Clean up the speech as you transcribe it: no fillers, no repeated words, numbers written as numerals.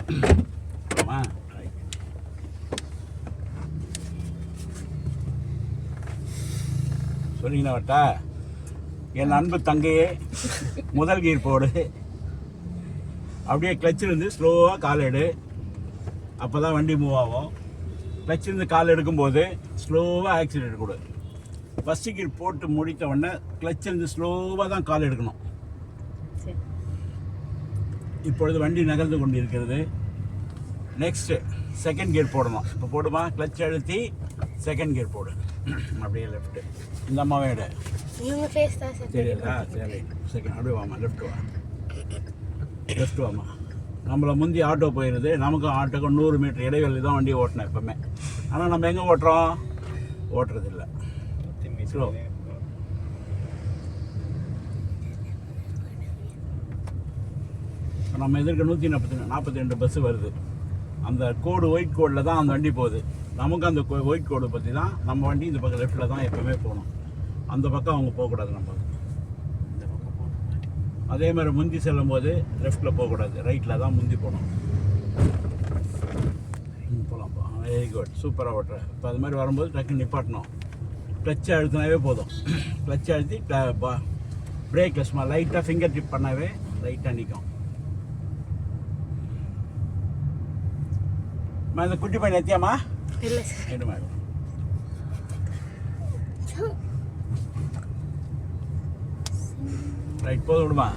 ஆமாம். சொல்லிங்கன்னா வட்டா என் அன்பு தங்கையே முதல் கீர் போடு. அப்படியே கிளச்சிலிருந்து ஸ்லோவாக கால் எடு. அப்போ தான் வண்டி மூவ் ஆகும். கிளச்சிலிருந்து கால் எடுக்கும்போது ஸ்லோவாக ஆக்சிடென்ட் கொடு. ஃபஸ்ட்டு கீர் போட்டு முடித்த உடனே கிளச்சிலிருந்து ஸ்லோவாக தான் கால் எடுக்கணும். இப்பொழுது வண்டி நகர்ந்து கொண்டு இருக்கிறது. நெக்ஸ்ட்டு செகண்ட் கியர் போடணும். இப்போ போடுமா, கிளச் அழுத்தி செகண்ட் கியர் போடு. அப்படியே லெஃப்ட்டு. இந்த அம்மாவே எடு. சரியா? சரி, செகண்ட் அப்படியே வாமா, லெஃப்ட் வா, லெஃப்ட் வாமா. நம்மளை முந்தி ஆட்டோ போயிடுது. நமக்கும் ஆட்டோக்கும் 100 மீட்டர் இடைவெளி தான் வண்டி ஓட்டினேன் எப்போவுமே. ஆனால் நம்ம எங்கே ஓட்டுறோம்? ஓட்டுறதில்லை. ஸ்லோ. நம்ம எதிர்க்க 142 பஸ்ஸு வருது. அந்த கோடு ஒயிட் கோடில் தான் அந்த வண்டி போகுது. நமக்கு அந்த ஒயிட் கோடு பற்றி தான் நம்ம வண்டி இந்த பக்கம் லெஃப்ட்டில் தான் எப்போவுமே போகணும். அந்த பக்கம் அவங்க போகக்கூடாது. நம்ம அதே மாதிரி முந்தி செல்லும் போது லெஃப்ட்டில் போகக்கூடாது, ரைட்டில் தான் முந்தி போகணும். போகலாம்ப்பா, வெரி குட், சூப்பராக ஓட்டுறேன். இப்போ அது மாதிரி வரும்போது டக்குன்னு நிப்பாட்டணும். கிளச்சை அழுத்தினாவே போதும். கிளச்சை அழுத்தி பிரேக்கில் சும்மா லைட்டாக ஃபிங்கர் டிப் பண்ணாவே லைட்டாக நிற்கும். இந்த குட்டி பையன் எத்தியாமா? இல்லை சார். என்ன மேடம், ரைட் போதும் விடுமா.